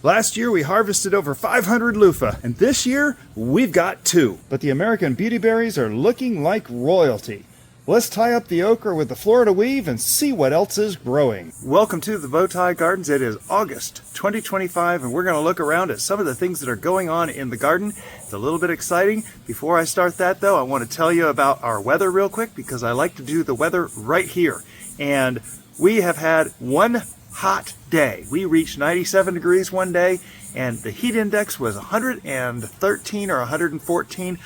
Last year we harvested over 500 Luffa, and this year we've got 2. But the American Beautyberries are looking like royalty. Let's tie up the okra with the Florida weave and see what else is growing. Welcome to the Bowtie Gardens. It is August 2025 and we're going to look around at some of the things that are going on in the garden. It's a little bit exciting. Before I start that though, I want to tell you about our weather real quick because I like to do the weather right here. And we have had one hot day. We reached 97 degrees one day and the heat index was 113 or 114.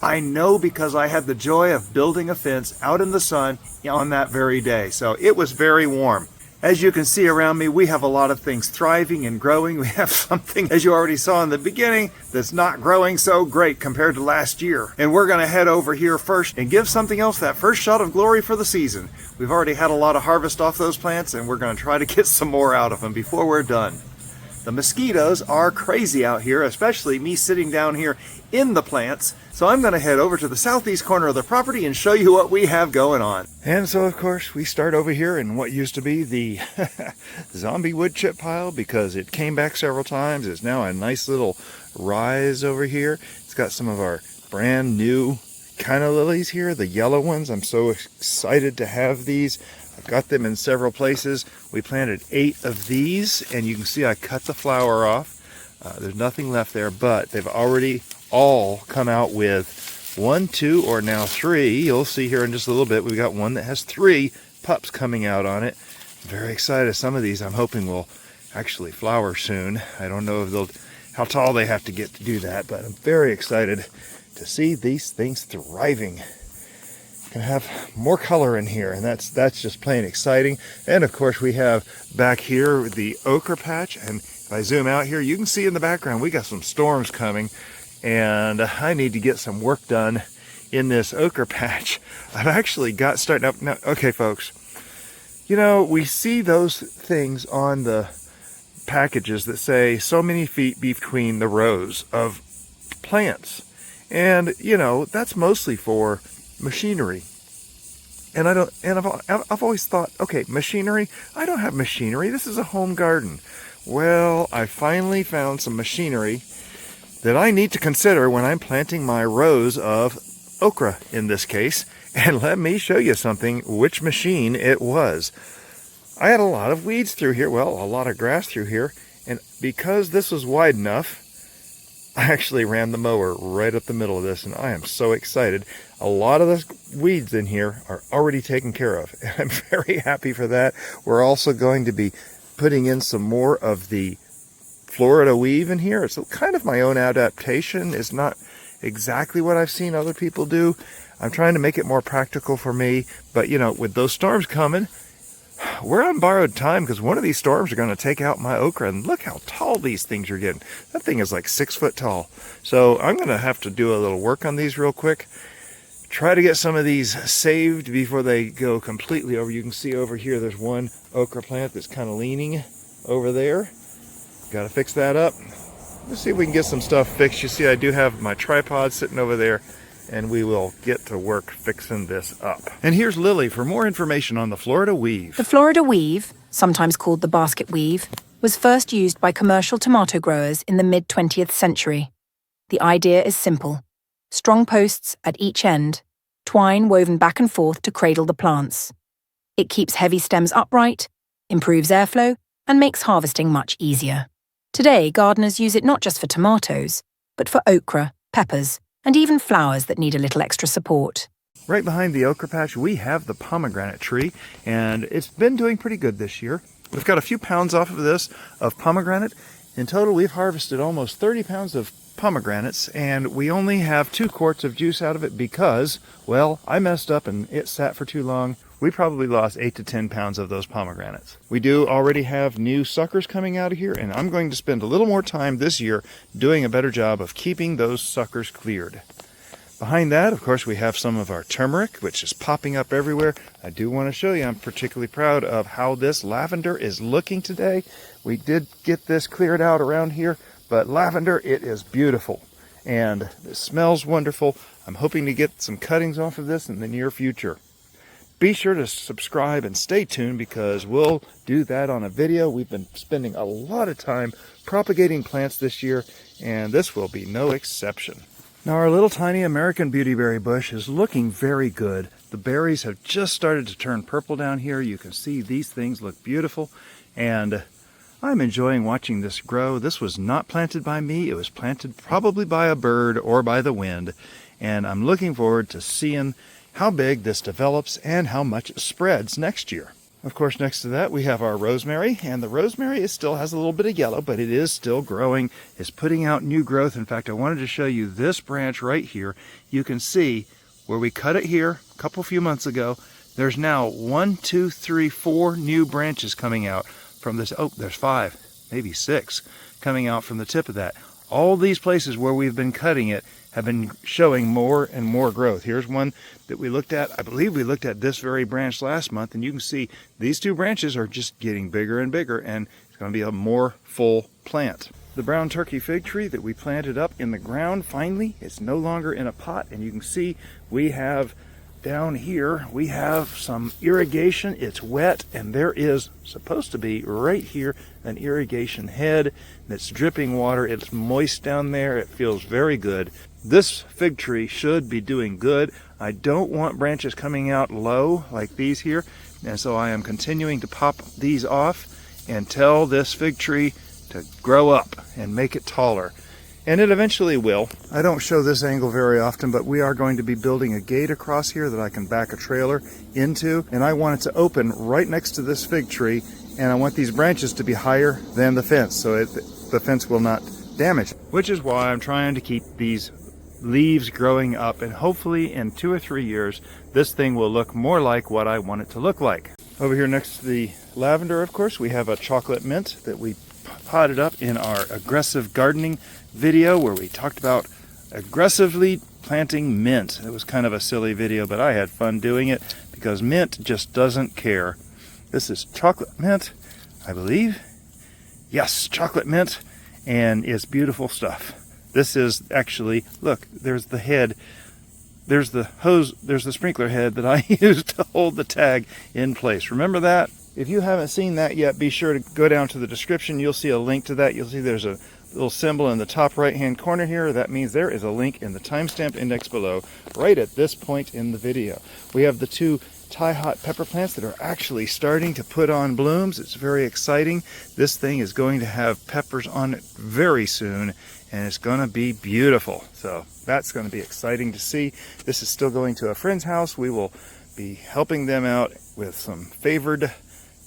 I know because I had the joy of building a fence out in the sun on that very day. So it was very warm. As you can see around me, we have a lot of things thriving and growing. We have something, as you already saw in the beginning, that's not growing so great compared to last year. And we're going to head over here first and give something else that first shot of glory for the season. We've already had a lot of harvest off those plants and we're going to try to get some more out of them before we're done. The mosquitoes are crazy out here, especially me sitting down here in the plants. So I'm going to head over to the southeast corner of the property and show you what we have going on. And so, of course, we start over here in what used to be the zombie wood chip pile because it came back several times. It's now a nice little rise over here. It's got some of our brand new Canna lilies here, the yellow ones. I'm so excited to have these. I've got them in several places. We planted 8 of these, and you can see I cut the flower off. There's nothing left there, but they've already all come out with 1, 2, or now 3. You'll see here in just a little bit, we've got one that has 3 pups coming out on it. I'm very excited. Some of these I'm hoping will actually flower soon. I don't know if how tall they have to get to do that, but I'm very excited to see these things thriving. Gonna have more color in here, and that's just plain exciting. And of course we have back here the okra patch, and if I zoom out here you can see in the background we got some storms coming and I need to get some work done in this okra patch. I've actually got starting up now. Okay folks, you know, we see those things on the packages that say so many feet between the rows of plants, and you know that's mostly for machinery. And I've always thought, okay, machinery, I don't have machinery, this is a home garden. Well, I finally found some machinery that I need to consider when I'm planting my rows of okra in this case. And let me show you something, which machine it was. I had a lot of weeds through here, well, a lot of grass through here, and because this was wide enough, I actually ran the mower right up the middle of this, and I am so excited. A lot of the weeds in here are already taken care of, and I'm very happy for that. We're also going to be putting in some more of the Florida weave in here. It's kind of my own adaptation. It's not exactly what I've seen other people do. I'm trying to make it more practical for me, but you know, with those storms coming, we're on borrowed time because one of these storms are going to take out my okra, and look how tall these things are getting. That thing is like 6 foot tall. So I'm going to have to do a little work on these real quick. Try to get some of these saved before they go completely over. You can see over here there's one okra plant that's kind of leaning over there. Got to fix that up. Let's see if we can get some stuff fixed. You see I do have my tripod sitting over there, and we will get to work fixing this up. And here's Lily for more information on the Florida weave. The Florida weave, sometimes called the basket weave, was first used by commercial tomato growers in the mid-20th century. The idea is simple. Strong posts at each end, twine woven back and forth to cradle the plants. It keeps heavy stems upright, improves airflow, and makes harvesting much easier. Today, gardeners use it not just for tomatoes, but for okra, peppers, and even flowers that need a little extra support. Right behind the okra patch, we have the pomegranate tree, and it's been doing pretty good this year. We've got a few pounds off of this, of pomegranate. In total, we've harvested almost 30 pounds of pomegranates, and we only have 2 quarts of juice out of it because, well, I messed up and it sat for too long. We probably lost 8 to 10 pounds of those pomegranates. We do already have new suckers coming out of here, and I'm going to spend a little more time this year doing a better job of keeping those suckers cleared. Behind that, of course, we have some of our turmeric, which is popping up everywhere. I do want to show you, I'm particularly proud of how this lavender is looking today. We did get this cleared out around here, but lavender, it is beautiful. And it smells wonderful. I'm hoping to get some cuttings off of this in the near future. Be sure to subscribe and stay tuned because we'll do that on a video. We've been spending a lot of time propagating plants this year, and this will be no exception. Now our little tiny American beautyberry bush is looking very good. The berries have just started to turn purple down here. You can see these things look beautiful, and I'm enjoying watching this grow. This was not planted by me. It was planted probably by a bird or by the wind, and I'm looking forward to seeing how big this develops and how much it spreads next year. Of course, next to that we have our rosemary, and the rosemary still has a little bit of yellow, but it is still growing. It's putting out new growth. In fact, I wanted to show you this branch right here. You can see where we cut it here a few months ago. There's now 1, 2, 3, 4 new branches coming out from this. Oh, there's 5, maybe 6 coming out from the tip of that. All these places where we've been cutting it have been showing more and more growth. Here's one that we looked at. I believe we looked at this very branch last month, and you can see these 2 branches are just getting bigger and bigger, and it's going to be a more full plant. The brown turkey fig tree that we planted up in the ground, finally, it's no longer in a pot, and you can see we have down here, we have some irrigation. It's wet, and there is supposed to be right here an irrigation head that's dripping water. It's moist down there. It feels very good. This fig tree should be doing good. I don't want branches coming out low like these here, and so I am continuing to pop these off and tell this fig tree to grow up and make it taller. And it eventually will. I don't show this angle very often, but we are going to be building a gate across here that I can back a trailer into, and I want it to open right next to this fig tree, and I want these branches to be higher than the fence so the fence will not damage, which is why I'm trying to keep these leaves growing up, and hopefully in 2 or 3 years this thing will look more like what I want it to look like. Over here next to the lavender, of course, we have a chocolate mint that we potted up in our aggressive gardening video where we talked about aggressively planting mint. It was kind of a silly video, but I had fun doing it because mint just doesn't care. This is chocolate mint, I believe. Yes, chocolate mint, and it's beautiful stuff. This is actually, look, there's the head, there's the hose, there's the sprinkler head that I used to hold the tag in place. Remember that? If you haven't seen that yet, be sure to go down to the description. You'll see a link to that. You'll see there's a little symbol in the top right hand corner here. That means there is a link in the timestamp index below right at this point in the video. We have the 2 Thai hot pepper plants that are actually starting to put on blooms. It's very exciting. This thing is going to have peppers on it very soon, and it's going to be beautiful. So that's going to be exciting to see. This is still going to a friend's house. We will be helping them out with some favored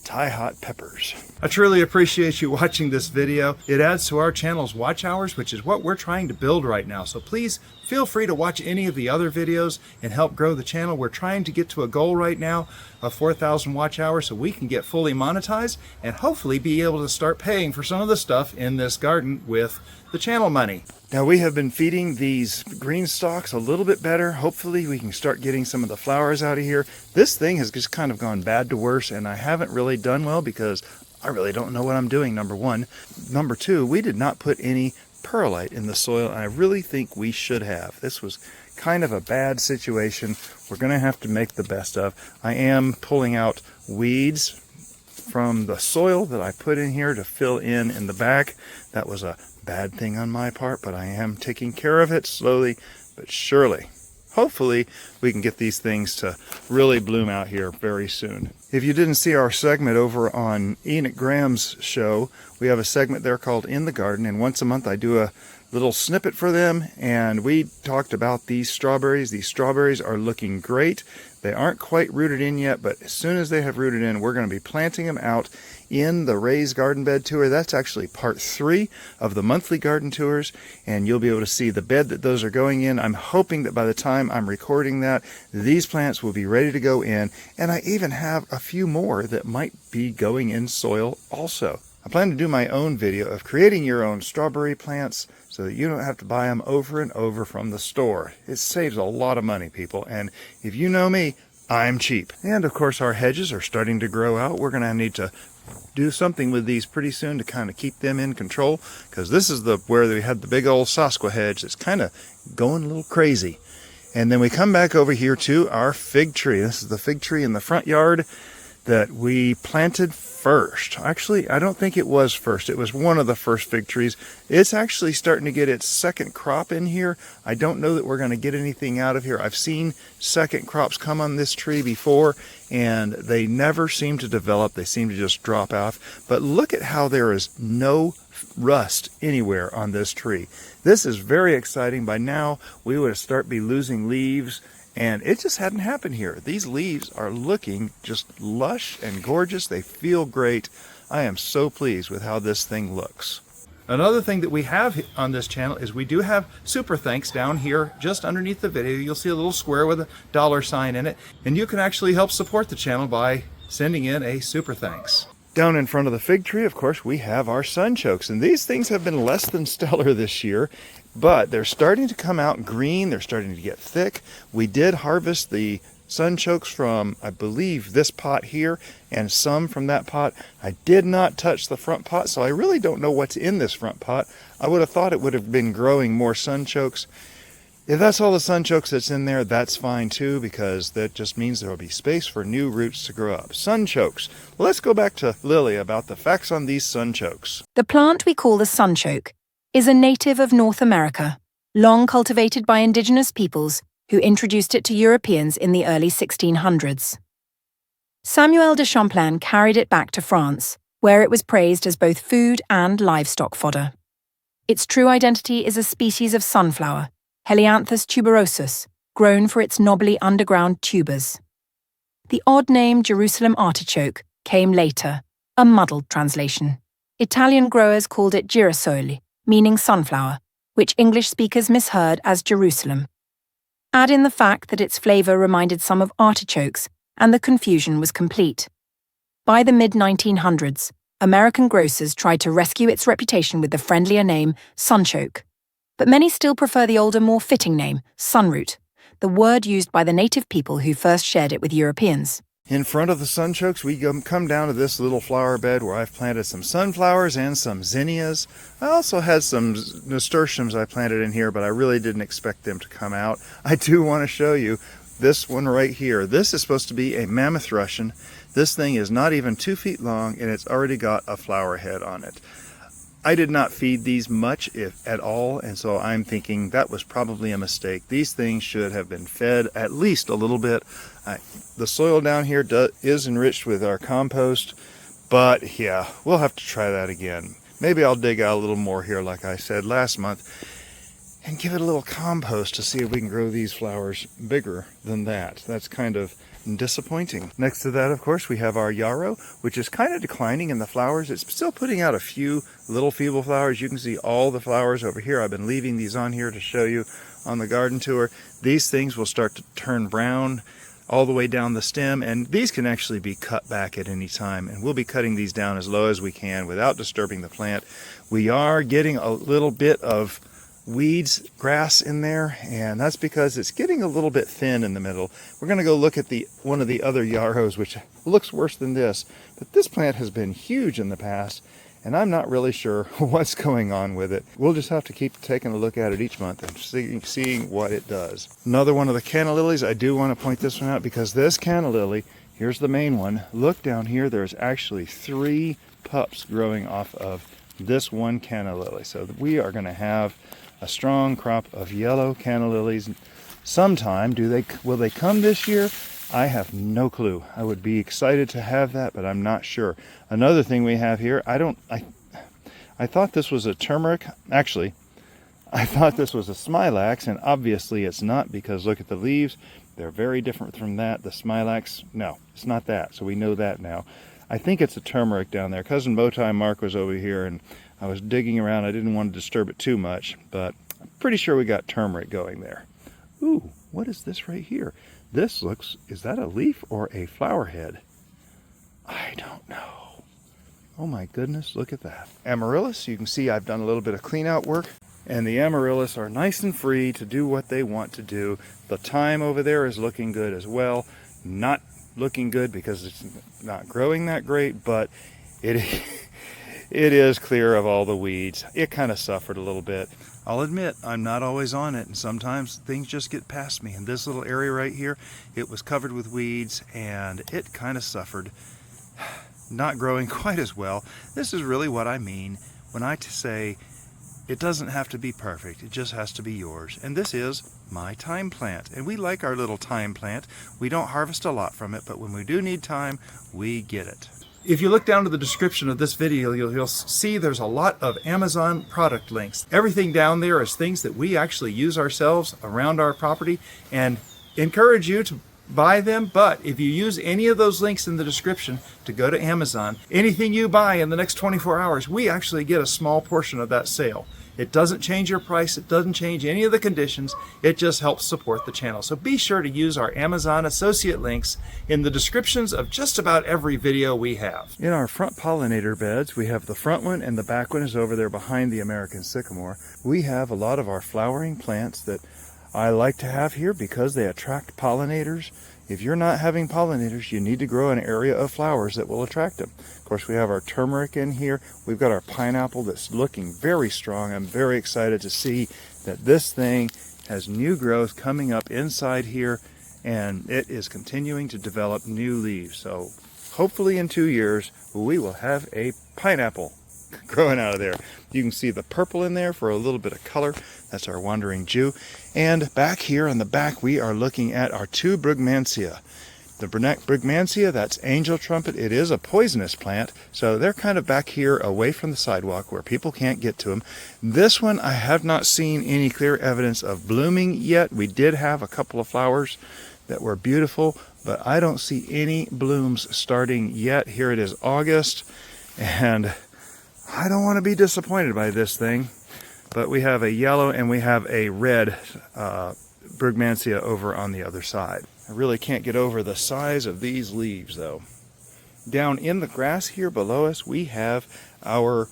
Thai hot peppers. I truly appreciate you watching this video. It adds to our channel's watch hours, which is what we're trying to build right now. So please feel free to watch any of the other videos and help grow the channel. We're trying to get to a goal right now of 4,000 watch hours so we can get fully monetized and hopefully be able to start paying for some of the stuff in this garden with the channel money. Now we have been feeding these green stalks a little bit better. Hopefully we can start getting some of the flowers out of here. This thing has just kind of gone bad to worse, and I haven't really done well because I really don't know what I'm doing, number one. Number two, we did not put any perlite in the soil, and I really think we should have. This was kind of a bad situation. We're going to have to make the best of. I am pulling out weeds from the soil that I put in here to fill in the back. That was a bad thing on my part, but I am taking care of it slowly but surely. Hopefully we can get these things to really bloom out here very soon. If you didn't see our segment over on Enoch Graham's show, we have a segment there called In the Garden, and once a month I do a little snippet for them, and we talked about these strawberries. These strawberries are looking great. They aren't quite rooted in yet, but as soon as they have rooted in, we're going to be planting them out in the raised garden bed tour. That's actually part 3 of the monthly garden tours, and you'll be able to see the bed that those are going in. I'm hoping that by the time I'm recording that, these plants will be ready to go in, and I even have a few more that might be going in soil also. I plan to do my own video of creating your own strawberry plants so that you don't have to buy them over and over from the store. It saves a lot of money, people, and if you know me, I'm cheap. And of course our hedges are starting to grow out. We're going to need to do something with these pretty soon to kind of keep them in control, because this is where we had the big old Sasqua hedge that's kind of going a little crazy. And then we come back over here to our fig tree. This is the fig tree in the front yard that we planted first. Actually, I don't think it was first. It was one of the first fig trees. It's actually starting to get its second crop in here. I don't know that we're going to get anything out of here. I've seen second crops come on this tree before, and they never seem to develop. They seem to just drop off. But look at how there is no rust anywhere on this tree. This is very exciting. By now, we would start be losing leaves, and it just hadn't happened here. These leaves are looking just lush and gorgeous. They feel great. I am so pleased with how this thing looks. Another thing that we have on this channel is we do have super thanks down here just underneath the video. You'll see a little square with a $sign in it, and you can actually help support the channel by sending in a super thanks. Down in front of the fig tree, of course, we have our sunchokes, and these things have been less than stellar this year, but they're starting to come out green. They're starting to get thick. We did harvest the sunchokes from, I believe, this pot here and some from that pot. I did not touch the front pot, so I really don't know what's in this front pot. I would have thought it would have been growing more sunchokes. If that's all the sunchokes that's in there, that's fine too, because that just means there will be space for new roots to grow up. Sunchokes. Well, let's go back to Lily about the facts on these sunchokes. The plant we call the sunchoke is a native of North America, long cultivated by indigenous peoples who introduced it to Europeans in the early 1600s. Samuel de Champlain carried it back to France, where it was praised as both food and livestock fodder. Its true identity is a species of sunflower, Helianthus tuberosus, grown for its knobbly underground tubers. The odd name Jerusalem artichoke came later, a muddled translation. Italian growers called it girasole, meaning sunflower, which English speakers misheard as Jerusalem. Add in the fact that its flavor reminded some of artichokes, and the confusion was complete. By the mid-1900s, American grocers tried to rescue its reputation with the friendlier name sunchoke. But many still prefer the older, more fitting name, sunroot, the word used by the native people who first shared it with Europeans. In front of the sunchokes, we come down to this little flower bed where I've planted some sunflowers and some zinnias. I also had some nasturtiums I planted in here, but I really didn't expect them to come out. I do want to show you this one right here. This is supposed to be a mammoth Russian. This thing is not even 2 feet long, and it's already got a flower head on it. I did not feed these much, if at all, and so I'm thinking that was probably a mistake. These things should have been fed at least a little bit. The soil down here is enriched with our compost, but yeah, we'll have to try that again. Maybe I'll dig out a little more here, like I said last month, and give it a little compost to see if we can grow these flowers bigger than that. That's kind of disappointing. Next to that, of course, we have our yarrow, which is kind of declining in the flowers. It's still putting out a few little feeble flowers. You can see all the flowers over here. I've been leaving these on here to show you on the garden tour. These things will start to turn brown all the way down the stem, and these can actually be cut back at any time, and we'll be cutting these down as low as we can without disturbing the plant. We are getting a little bit of weeds, grass in there, and that's because it's getting a little bit thin in the middle. We're going to go look at one of the other yarrows, which looks worse than this, but this plant has been huge in the past, and I'm not really sure what's going on with it. We'll just have to keep taking a look at it each month and seeing what it does. Another one of the canna lilies, I do want to point this one out because this canna lily, here's the main one. Look down here, there's actually 3 pups growing off of this one canna lily. So we are going to have a strong crop of yellow canna lilies sometime. Will they come this year? I have no clue. I would be excited to have that, but I'm not sure. Another thing we have here, I thought this was a turmeric. Actually, I thought this was a smilax, and obviously it's not, because look at the leaves. They're very different from that. The smilax, no, it's not that. So we know that now. I think it's a turmeric down there. Cousin Bowtie Mark was over here, and I was digging around. I didn't want to disturb it too much, but I'm pretty sure we got turmeric going there. Ooh, what is this right here? This looks, is that a leaf or a flower head? I don't know. Oh my goodness, look at that. Amaryllis, you can see I've done a little bit of clean out work, and the Amaryllis are nice and free to do what they want to do. The thyme over there is looking good as well. Not looking good because it's not growing that great, but it it is clear of all the weeds. It kind of suffered a little bit. I'll admit, I'm not always on it, and sometimes things just get past me. In this little area right here, it was covered with weeds, and it kind of suffered. Not growing quite as well. This is really what I mean when I say it doesn't have to be perfect, it just has to be yours. And this is my thyme plant. And we like our little thyme plant. We don't harvest a lot from it, but when we do need thyme, we get it. If you look down to the description of this video, you'll see there's a lot of Amazon product links. Everything down there is things that we actually use ourselves around our property, and encourage you to buy them. But if you use any of those links in the description to go to Amazon, anything you buy in the next 24 hours, we actually get a small portion of that sale. It doesn't change your price, it doesn't change any of the conditions, it just helps support the channel. So be sure to use our Amazon associate links in the descriptions of just about every video we have. In our front pollinator beds, we have the front one, and the back one is over there behind the American sycamore. We have a lot of our flowering plants that I like to have here because they attract pollinators. If you're not having pollinators, you need to grow an area of flowers that will attract them. Of course, we have our turmeric in here. We've got our pineapple that's looking very strong. I'm very excited to see that this thing has new growth coming up inside here, and it is continuing to develop new leaves. So hopefully in 2 years, we will have a pineapple growing out of there. You can see the purple in there for a little bit of color. That's our wandering Jew. And back here on the back, we are looking at our 2 Brugmansia. The Brugmansia, that's angel trumpet. It is a poisonous plant, so they're kind of back here away from the sidewalk where people can't get to them. This one, I have not seen any clear evidence of blooming yet. We did have a couple of flowers that were beautiful, but I don't see any blooms starting yet. Here it is August, and I don't want to be disappointed by this thing. But we have a yellow and we have a red Brugmansia over on the other side. I really can't get over the size of these leaves though. Down in the grass here below us, we have our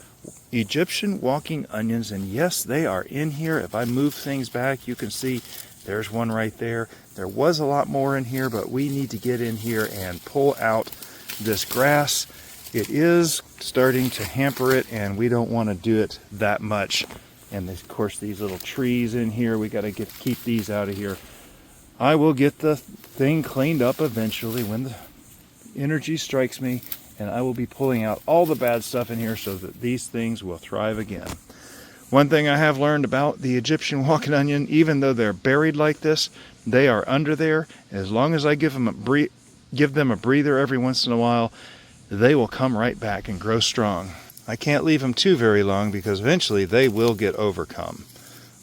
Egyptian walking onions, and yes, they are in here. If I move things back, you can see there's one right there. There was a lot more in here, but we need to get in here and pull out this grass. It is starting to hamper it, and we don't want to do it that much. And of course, these little trees in here, we got to keep these out of here. I will get the thing cleaned up eventually when the energy strikes me, and I will be pulling out all the bad stuff in here so that these things will thrive again. One thing I have learned about the Egyptian walking onion, even though they're buried like this, they are under there. As long as I give them a breather every once in a while, they will come right back and grow strong. I can't leave them too very long because eventually they will get overcome.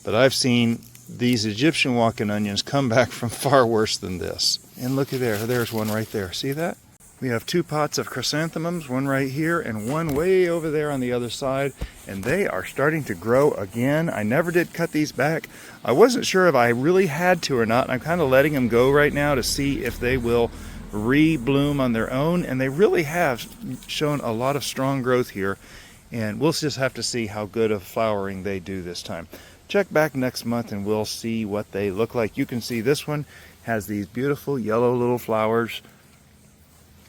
But I've seen these Egyptian walking onions come back from far worse than this. And look at there's one right there. See that? We have 2 pots of chrysanthemums, one right here and one way over there on the other side, and they are starting to grow again. I never did cut these back. I wasn't sure if I really had to or not. I'm kind of letting them go right now to see if they will re-bloom on their own, and they really have shown a lot of strong growth here, and we'll just have to see how good of flowering they do this time. Check back next month and we'll see what they look like. You can see this one has these beautiful yellow little flowers,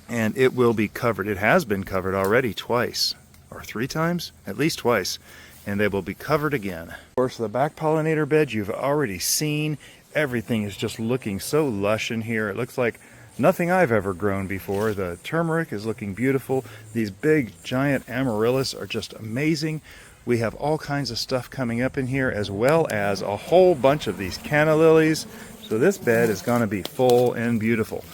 and it will be covered. It has been covered already twice or 3 times, at least twice, and they will be covered again. Of course, the back pollinator bed you've already seen. Everything is just looking so lush in here. It looks like nothing I've ever grown before. The turmeric is looking beautiful. These big giant amaryllis are just amazing. We have all kinds of stuff coming up in here, as well as a whole bunch of these canna lilies. So this bed is going to be full and beautiful.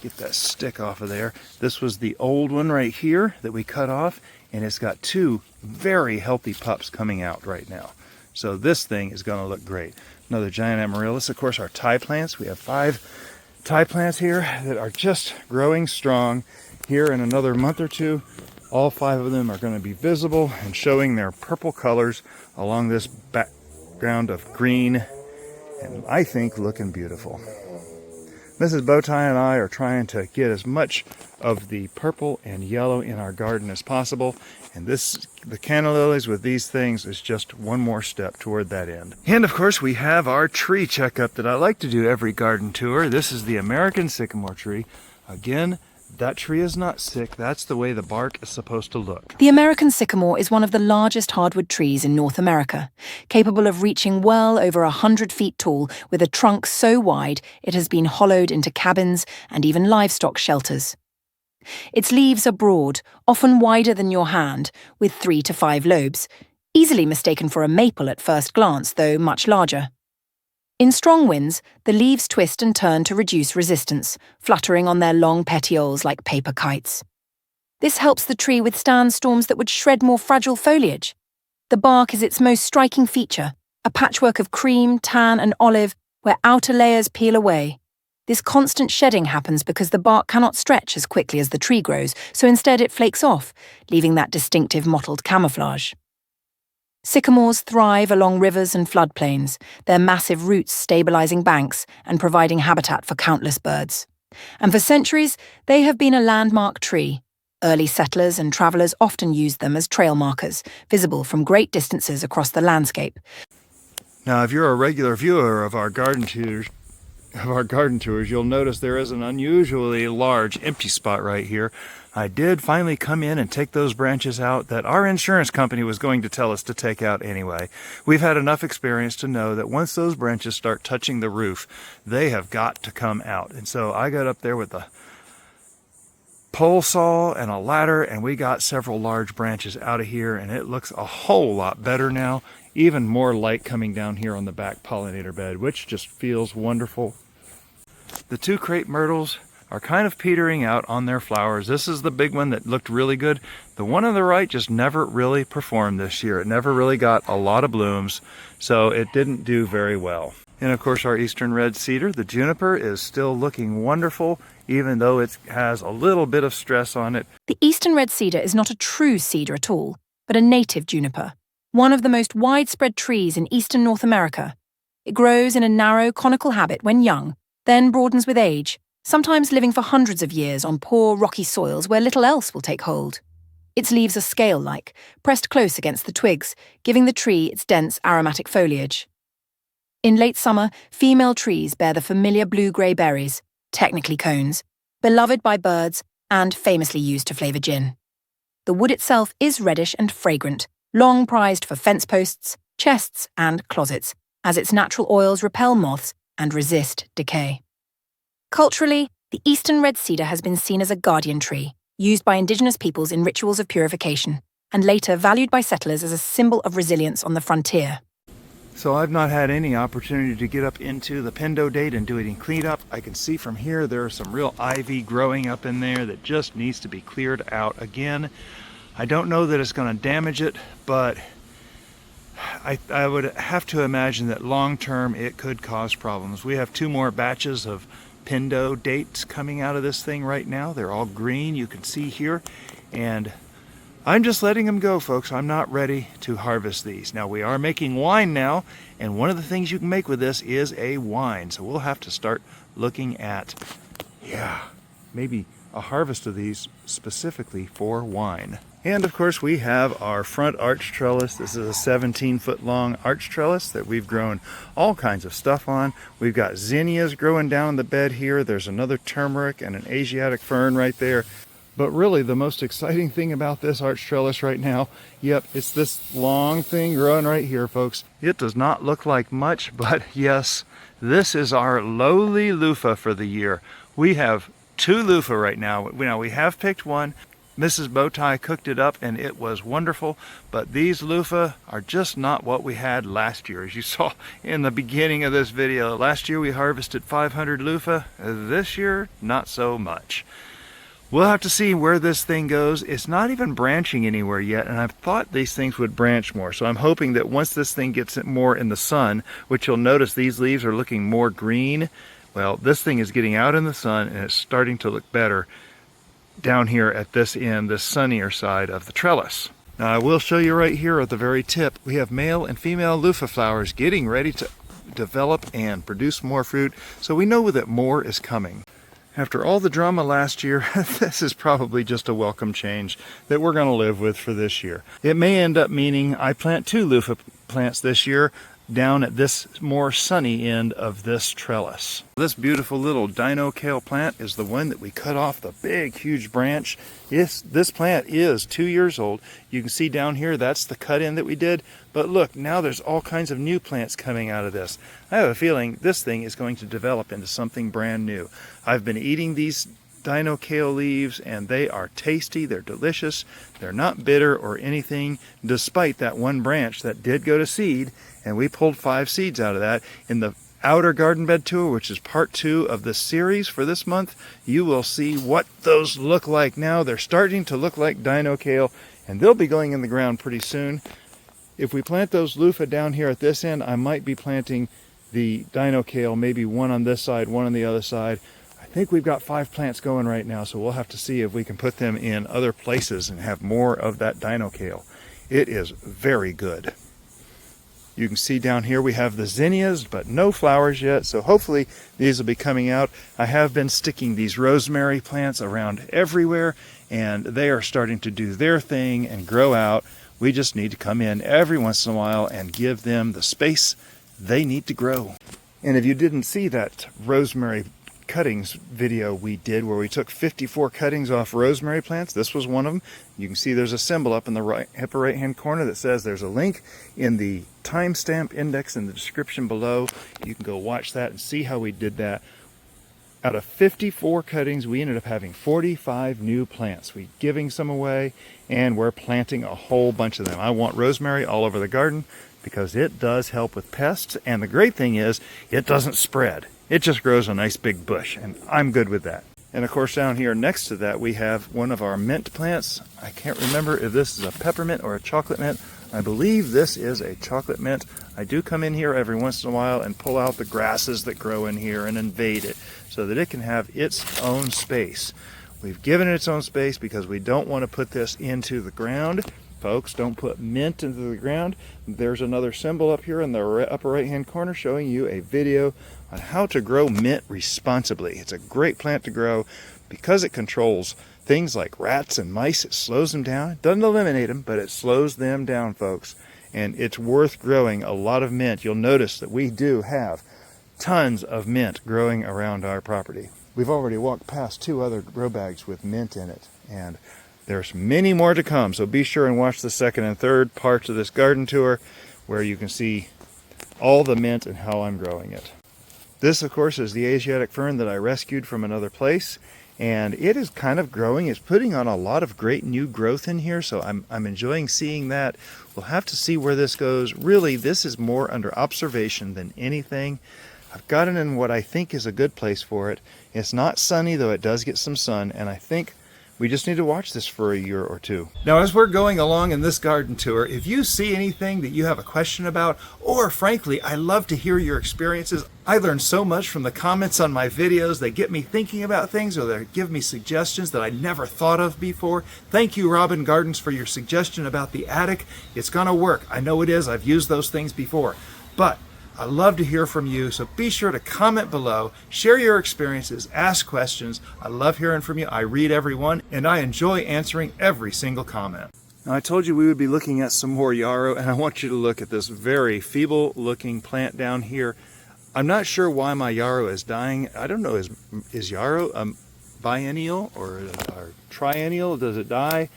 Get that stick off of there. This was the old one right here that we cut off, and it's got 2 very healthy pups coming out right now. So this thing is going to look great. Another giant amaryllis. Of course, our Thai plants. We have 5 Thai plants here that are just growing strong. Here in another month or 2, all 5 of them are going to be visible and showing their purple colors along this background of green, and I think looking beautiful. Mrs. Bowtie and I are trying to get as much of the purple and yellow in our garden as possible, and the canna lilies with these things is just one more step toward that end. And of course, we have our tree checkup that I like to do every garden tour. This is the American sycamore tree. Again, That tree is not sick. That's the way the bark is supposed to look. The American sycamore is one of the largest hardwood trees in North America, capable of reaching well over 100 feet tall with a trunk so wide it has been hollowed into cabins and even livestock shelters. Its leaves are broad, often wider than your hand, with 3 to 5 lobes, easily mistaken for a maple at first glance, though much larger. In strong winds, the leaves twist and turn to reduce resistance, fluttering on their long petioles like paper kites. This helps the tree withstand storms that would shred more fragile foliage. The bark is its most striking feature, a patchwork of cream, tan, and olive where outer layers peel away. This constant shedding happens because the bark cannot stretch as quickly as the tree grows, so instead it flakes off, leaving that distinctive mottled camouflage. Sycamores thrive along rivers and floodplains, their massive roots stabilizing banks and providing habitat for countless birds. And for centuries, they have been a landmark tree. Early settlers and travelers often used them as trail markers, visible from great distances across the landscape. Now, if you're a regular viewer of our garden tours, you'll notice there is an unusually large empty spot right here. I did finally come in and take those branches out that our insurance company was going to tell us to take out anyway. We've had enough experience to know that once those branches start touching the roof, they have got to come out. And so I got up there with a pole saw and a ladder, and we got several large branches out of here, and it looks a whole lot better now. Even more light coming down here on the back pollinator bed, which just feels wonderful. The 2 crepe myrtles are kind of petering out on their flowers. This is the big one that looked really good. The one on the right just never really performed this year. It never really got a lot of blooms, so it didn't do very well. And of course our eastern red cedar, the juniper, is still looking wonderful, even though it has a little bit of stress on it. The eastern red cedar is not a true cedar at all, but a native juniper, one of the most widespread trees in eastern North America. It grows in a narrow conical habit when young, then broadens with age, sometimes living for hundreds of years on poor, rocky soils where little else will take hold. Its leaves are scale-like, pressed close against the twigs, giving the tree its dense, aromatic foliage. In late summer, female trees bear the familiar blue-grey berries, technically cones, beloved by birds and famously used to flavour gin. The wood itself is reddish and fragrant, long prized for fence posts, chests, and closets, as its natural oils repel moths and resist decay. Culturally, the eastern red cedar has been seen as a guardian tree, used by indigenous peoples in rituals of purification, and later valued by settlers as a symbol of resilience on the frontier. So I've not had any opportunity to get up into the Pendo date and do any cleanup. I can see from here there's some real ivy growing up in there that just needs to be cleared out again. I don't know that it's going to damage it, but I would have to imagine that long term it could cause problems. We have 2 more batches of Pendo dates coming out of this thing right now. They're all green, you can see here, and I'm just letting them go, folks. I'm not ready to harvest these. Now, we are making wine now, and one of the things you can make with this is a wine. So we'll have to start looking at, maybe a harvest of these specifically for wine. And of course, we have our front arch trellis. This is a 17-foot long arch trellis that we've grown all kinds of stuff on. We've got zinnias growing down the bed here. There's another turmeric and an Asiatic fern right there. But really, the most exciting thing about this arch trellis right now, it's this long thing growing right here, folks. It does not look like much, but yes, this is our lowly Luffa for the year. We have 2 Luffa right now. Now, we have picked one. Mrs. Bowtie cooked it up and it was wonderful, but these Luffa are just not what we had last year. As you saw in the beginning of this video, last year we harvested 500 Luffa. This year, not so much. We'll have to see where this thing goes. It's not even branching anywhere yet, and I've thought these things would branch more. So I'm hoping that once this thing gets more in the sun, which you'll notice these leaves are looking more green. Well, this thing is getting out in the sun and it's starting to look better down here at this end, the sunnier side of the trellis. Now I will show you right here at the very tip, we have male and female Luffa flowers getting ready to develop and produce more fruit, so we know that more is coming. After all the drama last year, this is probably just a welcome change that we're going to live with for this year. It may end up meaning I plant 2 Luffa plants this year. down at this more sunny end of this trellis. This beautiful little dino kale plant is the one that we cut off the big huge branch. This plant is 2 years old. You can see down here that's the cut in that we did, but look, now there's all kinds of new plants coming out of this. I have a feeling this thing is going to develop into something brand new. I've been eating these dino kale leaves and they are tasty, they're delicious, they're not bitter or anything, despite that one branch that did go to seed, and we pulled 5 seeds out of that. In the outer garden bed tour, which is part 2 of this series for this month, you will see what those look like now. They're starting to look like dino kale, and they'll be going in the ground pretty soon. If we plant those luffa down here at this end, I might be planting the dino kale, maybe one on this side, one on the other side. I think we've got 5 plants going right now, so we'll have to see if we can put them in other places and have more of that dino kale. It is very good. You can see down here we have the zinnias, but no flowers yet, so hopefully these will be coming out. I have been sticking these rosemary plants around everywhere, and they are starting to do their thing and grow out. We just need to come in every once in a while and give them the space they need to grow. And if you didn't see that rosemary cuttings video we did where we took 54 cuttings off rosemary plants, this was one of them. You can see there's a symbol up in the upper right hand corner that says there's a link in the timestamp index in the description below. You can go watch that and see how we did that. Out of 54 cuttings, we ended up having 45 new plants. We're giving some away, and we're planting a whole bunch of them. I want rosemary all over the garden because it does help with pests, and the great thing is it doesn't spread. It just grows a nice big bush, and I'm good with that. And of course down here next to that we have one of our mint plants. I can't remember if this is a peppermint or a chocolate mint. I believe this is a chocolate mint. I do come in here every once in a while and pull out the grasses that grow in here and invade it so that it can have its own space. We've given it its own space because we don't want to put this into the ground. Folks, don't put mint into the ground. There's another symbol up here in the upper right hand corner showing you a video on how to grow mint responsibly. It's a great plant to grow because it controls things like rats and mice. It slows them down. It doesn't eliminate them, but it slows them down, folks. And it's worth growing a lot of mint. You'll notice that we do have tons of mint growing around our property. We've already walked past 2 other grow bags with mint in it, and there's many more to come, so be sure and watch the second and third parts of this garden tour where you can see all the mint and how I'm growing it. This, of course, is the Asiatic fern that I rescued from another place, and it is kind of growing. It's putting on a lot of great new growth in here, so I'm enjoying seeing that. We'll have to see where this goes. Really, this is more under observation than anything. I've got it in what I think is a good place for it. It's not sunny, though it does get some sun, and I think we just need to watch this for a year or 2. Now, as we're going along in this garden tour, if you see anything that you have a question about, or frankly, I love to hear your experiences. I learn so much from the comments on my videos. They get me thinking about things, or they give me suggestions that I never thought of before. Thank you, Robin Gardens, for your suggestion about the attic. It's gonna work. I know it is. I've used those things before. But I love to hear from you, so be sure to comment below, share your experiences, ask questions. I love hearing from you. I read every one, and I enjoy answering every single comment. Now, I told you we would be looking at some more yarrow, and I want you to look at this very feeble-looking plant down here. I'm not sure why my yarrow is dying. I don't know, is yarrow biennial or triennial? Does it die?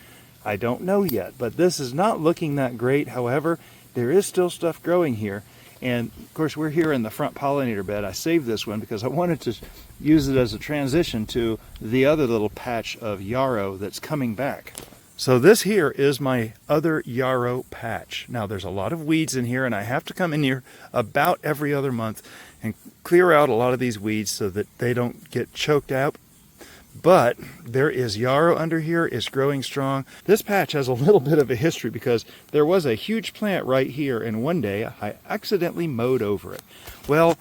I don't know yet, but this is not looking that great. However, there is still stuff growing here. And of course, we're here in the front pollinator bed. I saved this one because I wanted to use it as a transition to the other little patch of yarrow that's coming back. So this here is my other yarrow patch. Now there's a lot of weeds in here, and I have to come in here about every other month and clear out a lot of these weeds so that they don't get choked out. But there is yarrow under here. It's growing strong. This patch has a little bit of a history because there was a huge plant right here, and one day I accidentally mowed over it. Well,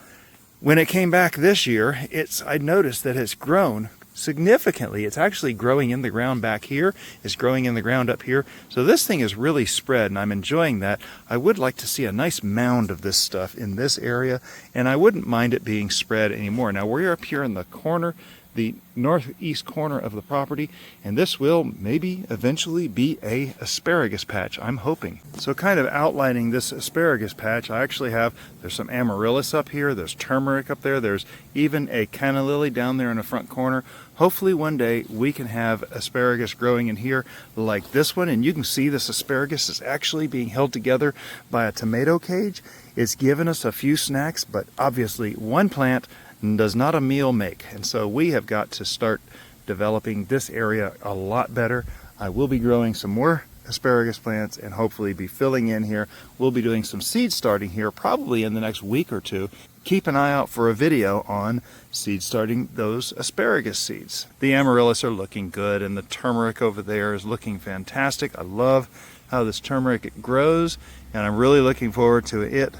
when it came back this year, I noticed that it's grown significantly. It's actually growing in the ground back here. It's growing in the ground up here. So this thing is really spread, and I'm enjoying that. I would like to see a nice mound of this stuff in this area, and I wouldn't mind it being spread anymore. Now we're up here in the corner. the northeast corner of the property, and this will maybe eventually be a asparagus patch, I'm hoping. So kind of outlining this asparagus patch, I actually have, there's some amaryllis up here, there's turmeric up there, there's even a canna lily down there in the front corner. Hopefully one day we can have asparagus growing in here like this one, and you can see this asparagus is actually being held together by a tomato cage. It's given us a few snacks, but obviously one plant does not a meal make, and so we have got to start developing this area a lot better. I will be growing some more asparagus plants and hopefully be filling in here. We'll be doing some seed starting here probably in the next week or two. Keep an eye out for a video on seed starting those asparagus seeds. The amaryllis are looking good, and the turmeric over there is looking fantastic. I love how this turmeric grows, and I'm really looking forward to it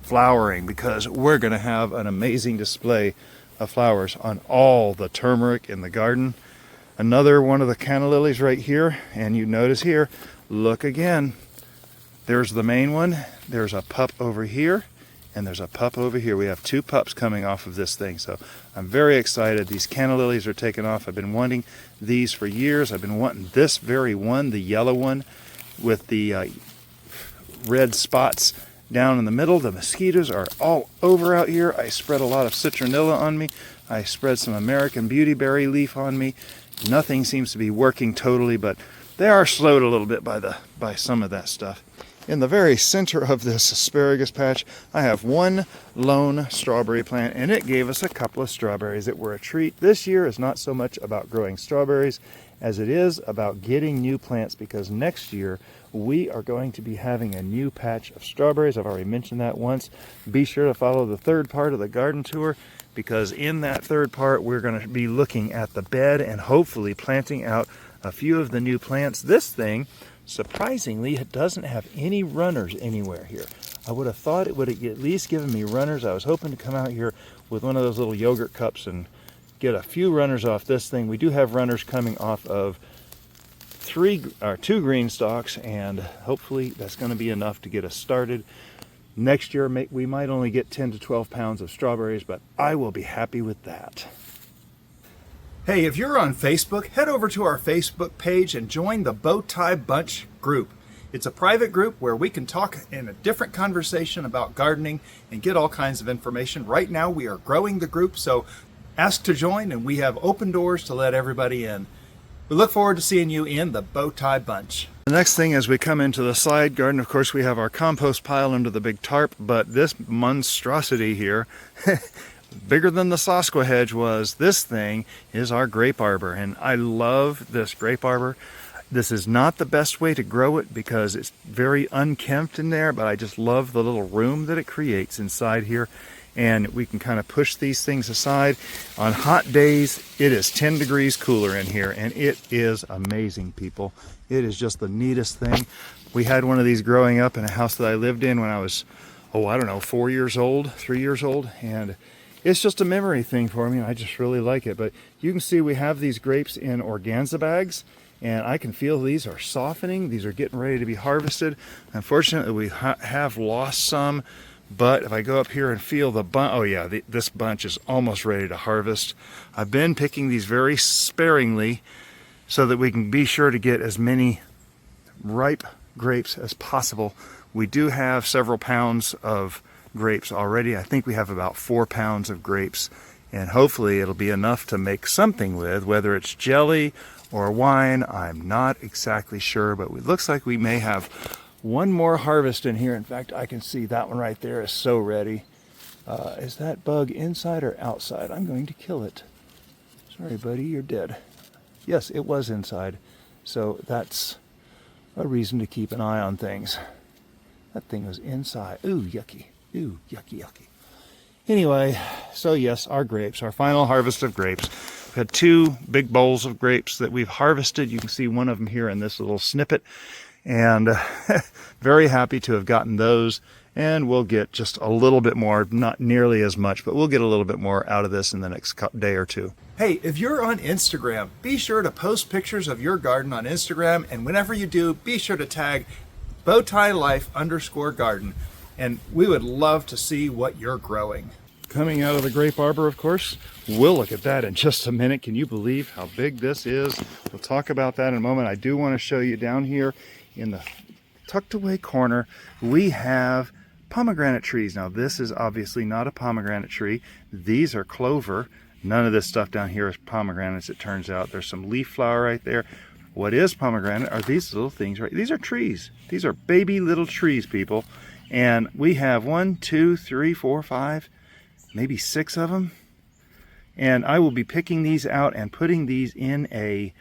flowering, because we're going to have an amazing display of flowers on all the turmeric in the garden. Another one of the canna lilies right here, and you notice here, look again, there's the main one, there's a pup over here, and there's a pup over here. We have two pups coming off of this thing, so I'm very excited. These canna lilies are taking off. I've been wanting these for years. I've been wanting this very one, the yellow one with the red spots down in the middle. The mosquitoes are all over out here. I spread a lot of citronella on me. I spread some American Beautyberry leaf on me. Nothing seems to be working totally, but they are slowed a little bit by some of that stuff. In the very center of this asparagus patch, I have one lone strawberry plant, and it gave us a couple of strawberries that were a treat. This year is not so much about growing strawberries as it is about getting new plants, because next year we are going to be having a new patch of strawberries. I've already mentioned that once. Be sure to follow the third part of the garden tour, because in that third part we're going to be looking at the bed and hopefully planting out a few of the new plants. This thing, surprisingly, it doesn't have any runners anywhere here. I would have thought it would have at least given me runners. I was hoping to come out here with one of those little yogurt cups and get a few runners off this thing. We do have runners coming off of two GreenStalks, and hopefully that's going to be enough to get us started. Next year we might only get 10 to 12 pounds of strawberries, but I will be happy with that. Hey, if you're on Facebook, head over to our Facebook page and join the Bowtie Bunch group. It's a private group where we can talk in a different conversation about gardening and get all kinds of information. Right now we are growing the group, so ask to join, and we have open doors to let everybody in. We look forward to seeing you in the Bowtie Bunch. The next thing, as we come into the side garden, of course, we have our compost pile under the big tarp, but this monstrosity here, bigger than the Sasqua hedge was, this thing is our grape arbor, and I love this grape arbor. This is not the best way to grow it because it's very unkempt in there, but I just love the little room that it creates inside here. And we can kind of push these things aside. On hot days, it is 10 degrees cooler in here, and it is amazing, people. It is just the neatest thing. We had one of these growing up in a house that I lived in when I was, I don't know, 3 years old, and it's just a memory thing for me, and I just really like it. But you can see we have these grapes in organza bags, and I can feel these are softening. These are getting ready to be harvested. Unfortunately, we have lost some. But if I go up here and feel the bunch, this bunch is almost ready to harvest. I've been picking these very sparingly so that we can be sure to get as many ripe grapes as possible. We do have several pounds of grapes already. I think we have about 4 pounds of grapes, and hopefully it'll be enough to make something with, whether it's jelly or wine. I'm not exactly sure, but it looks like we may have one more harvest in here. In fact, I can see that one right there is so ready. Is that bug inside or outside? I'm going to kill it. Sorry, buddy, you're dead. Yes, it was inside. So that's a reason to keep an eye on things. That thing was inside. Ooh, yucky. Ooh, yucky, yucky. Anyway, so yes, our grapes, our final harvest of grapes. We've had 2 big bowls of grapes that we've harvested. You can see one of them here in this little snippet. And very happy to have gotten those, and we'll get just a little bit more, not nearly as much, but we'll get a little bit more out of this in the next day or two. Hey, if you're on Instagram, be sure to post pictures of your garden on Instagram, and whenever you do, be sure to tag Bowtie Life _garden, and we would love to see what you're growing. coming out of the grape arbor, of course. We'll look at that in just a minute. Can you believe how big this is? We'll talk about that in a moment. I do want to show you down here in the tucked away corner, we have pomegranate trees. Now this is obviously not a pomegranate tree. These are clover. None of this stuff down here is pomegranates, it turns out. There's some leaf flower right there. What is pomegranate are these little things right. These are trees. These are baby little trees, people. And we have 1, 2, 3, 4, 5, maybe 6 of them. And I will be picking these out and putting these in a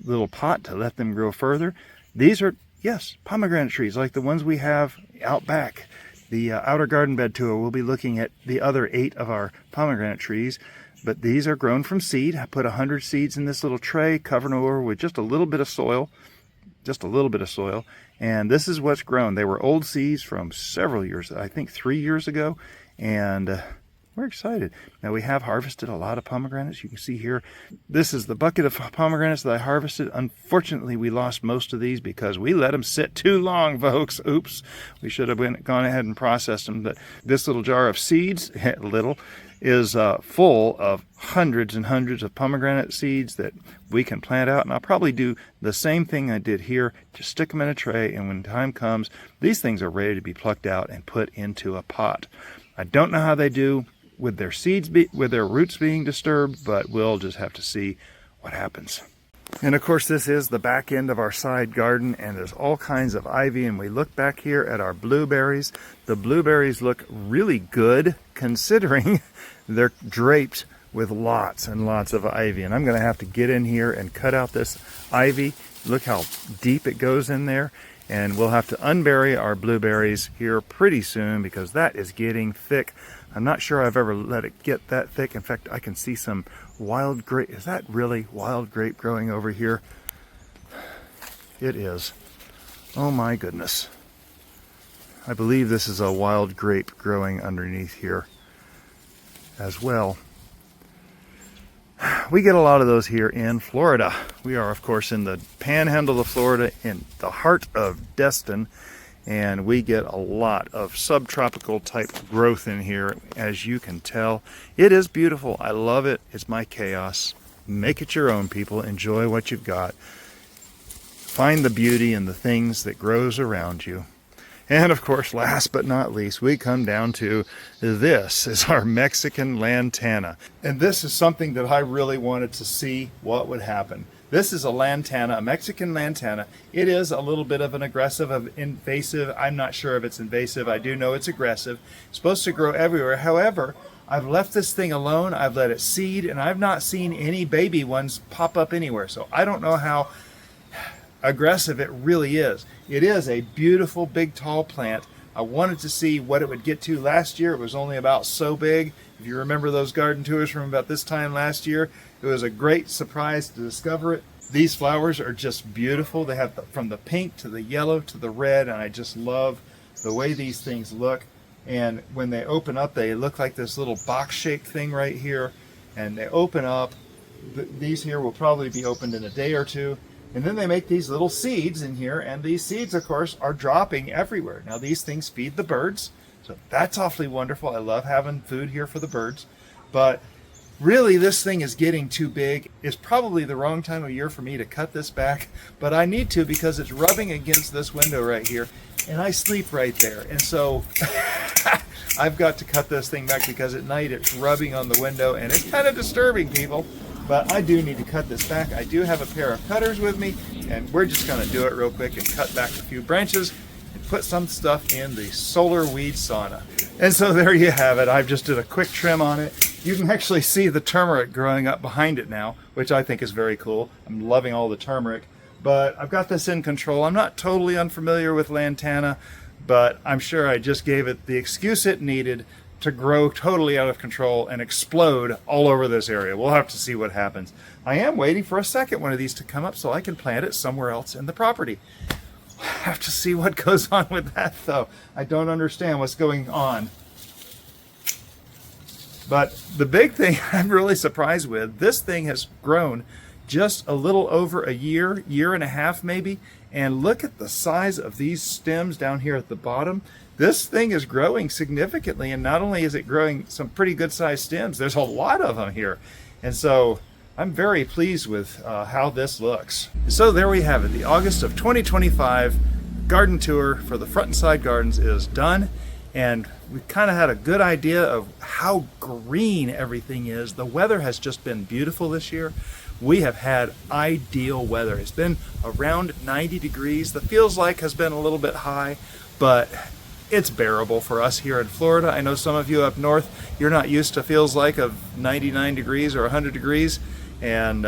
little pot to let them grow further. These are, yes, pomegranate trees like the ones we have out back. The outer garden bed tour, we'll be looking at the other 8 of our pomegranate trees. But these are grown from seed. I put 100 seeds in this little tray, covered over with just a little bit of soil. Just a little bit of soil. And this is what's grown. They were old seeds from several years, I think 3 years ago. And we're excited. Now we have harvested a lot of pomegranates. You can see here, this is the bucket of pomegranates that I harvested. Unfortunately, we lost most of these because we let them sit too long, folks. Oops. We should have gone ahead and processed them. But this little jar of seeds, little, is full of hundreds and hundreds of pomegranate seeds that we can plant out. And I'll probably do the same thing I did here. Just stick them in a tray, and when time comes, these things are ready to be plucked out and put into a pot. I don't know how they do with their seeds, with their roots being disturbed, but we'll just have to see what happens. And of course, this is the back end of our side garden, and there's all kinds of ivy. And we look back here at our blueberries. The blueberries look really good considering they're draped with lots and lots of ivy. And I'm going to have to get in here and cut out this ivy. Look how deep it goes in there. And we'll have to unbury our blueberries here pretty soon because that is getting thick. I'm not sure I've ever let it get that thick. In fact, I can see some wild grape. Is that really wild grape growing over here? It is. Oh my goodness. I believe this is a wild grape growing underneath here as well. We get a lot of those here in Florida. We are, of course, in the panhandle of Florida, in the heart of Destin, and we get a lot of subtropical type growth in here, as you can tell. It is beautiful. I love it. It's my chaos. Make it your own, people. Enjoy what you've got. Find the beauty in the things that grows around you. And of course, last but not least, we come down to this is our Mexican lantana. And this is something that I really wanted to see what would happen. This is a lantana, a Mexican lantana. It is a little bit of an aggressive, invasive. I'm not sure if it's invasive. I do know it's aggressive. It's supposed to grow everywhere. However, I've left this thing alone. I've let it seed, and I've not seen any baby ones pop up anywhere. So I don't know how aggressive it really is. It is a beautiful, big, tall plant. I wanted to see what it would get to. Last year, it was only about so big. If you remember those garden tours from about this time last year, it was a great surprise to discover it. These flowers are just beautiful. They have from the pink to the yellow to the red, and I just love the way these things look. And when they open up, they look like this little box-shaped thing right here. And they open up. These here will probably be opened in a day or two. And then they make these little seeds in here, and these seeds, of course, are dropping everywhere. Now, these things feed the birds, so that's awfully wonderful. I love having food here for the birds. But really, this thing is getting too big. It's probably the wrong time of year for me to cut this back, but I need to because it's rubbing against this window right here, and I sleep right there. And so I've got to cut this thing back because at night it's rubbing on the window, and it's kind of disturbing, people. But I do need to cut this back. I do have a pair of cutters with me, and we're just going to do it real quick and cut back a few branches and put some stuff in the solar weed sauna. And so there you have it. I've just did a quick trim on it. You can actually see the turmeric growing up behind it now, which I think is very cool. I'm loving all the turmeric, but I've got this in control. I'm not totally unfamiliar with lantana, but I'm sure I just gave it the excuse it needed to grow totally out of control and explode all over this area. We'll have to see what happens. I am waiting for a second one of these to come up so I can plant it somewhere else in the property. I have to see what goes on with that, though. I don't understand what's going on. But the big thing I'm really surprised with, this thing has grown just a little over a year, year and a half maybe. And look at the size of these stems down here at the bottom. This thing is growing significantly, and not only is it growing some pretty good sized stems, there's a lot of them here. And so I'm very pleased with how this looks. So there we have it. The August of 2025 garden tour for the Front and Side Gardens is done. And we kind of had a good idea of how green everything is. The weather has just been beautiful this year. We have had ideal weather. It's been around 90 degrees. The feels like has been a little bit high, but it's bearable for us here in Florida. I know some of you up north, you're not used to feels like of 99 degrees or 100 degrees. And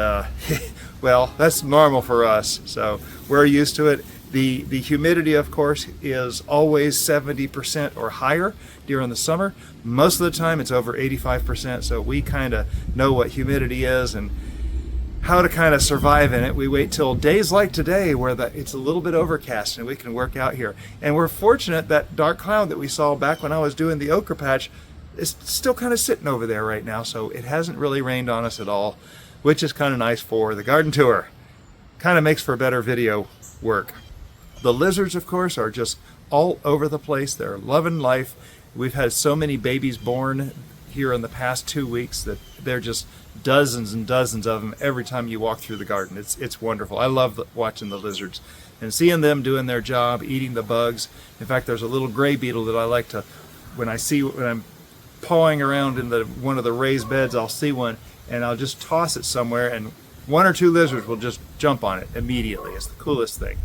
well, that's normal for us. So we're used to it. The humidity, of course, is always 70% or higher during the summer. Most of the time it's over 85%, so we kind of know what humidity is and how to kind of survive in it. We wait till days like today where it's a little bit overcast and we can work out here. And we're fortunate that dark cloud that we saw back when I was doing the okra patch is still kind of sitting over there right now, so it hasn't really rained on us at all, which is kind of nice for the garden tour. Kind of makes for better video work. The lizards, of course, are just all over the place. They're loving life. We've had so many babies born here in the past 2 weeks that they're just dozens and dozens of them every time you walk through the garden. It's wonderful. I love watching the lizards and seeing them doing their job, eating the bugs. In fact, there's a little gray beetle that I like to, when I'm pawing around in one of the raised beds, I'll see one and I'll just toss it somewhere and 1 or 2 lizards will just jump on it immediately. It's the coolest thing.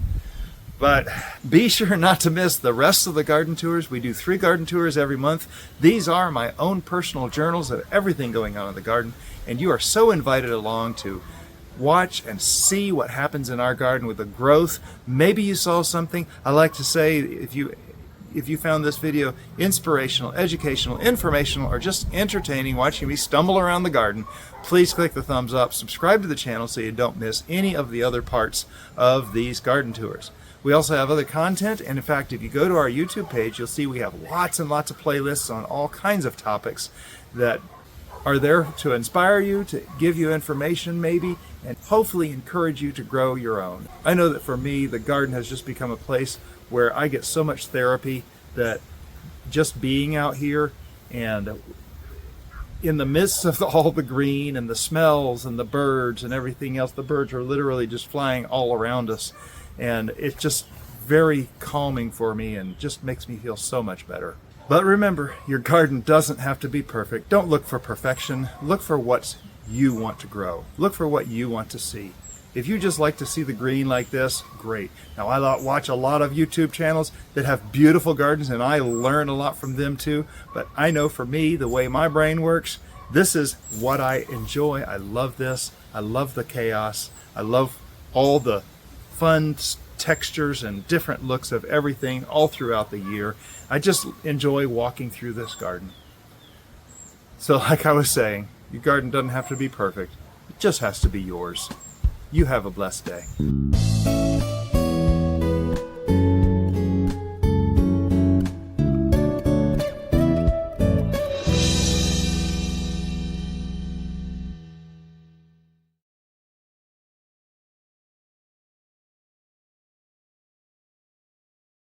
But be sure not to miss the rest of the garden tours. We do 3 garden tours every month. These are my own personal journals of everything going on in the garden, and you are so invited along to watch and see what happens in our garden with the growth. Maybe you saw something. I like to say, if you found this video inspirational, educational, informational, or just entertaining, watching me stumble around the garden, please click the thumbs up, subscribe to the channel so you don't miss any of the other parts of these garden tours. We also have other content, and in fact, if you go to our YouTube page, you'll see we have lots and lots of playlists on all kinds of topics that are there to inspire you, to give you information maybe, and hopefully encourage you to grow your own. I know that for me, the garden has just become a place where I get so much therapy that just being out here and in the midst of all the green and the smells and the birds and everything else, the birds are literally just flying all around us. And it's just very calming for me and just makes me feel so much better. But remember, your garden doesn't have to be perfect. Don't look for perfection. Look for what you want to grow. Look for what you want to see. If you just like to see the green like this, great. Now, I watch a lot of YouTube channels that have beautiful gardens, and I learn a lot from them too. But I know for me, the way my brain works, this is what I enjoy. I love this. I love the chaos. I love all the fun textures and different looks of everything all throughout the year. I just enjoy walking through this garden. So like I was saying, your garden doesn't have to be perfect. It just has to be yours. You have a blessed day.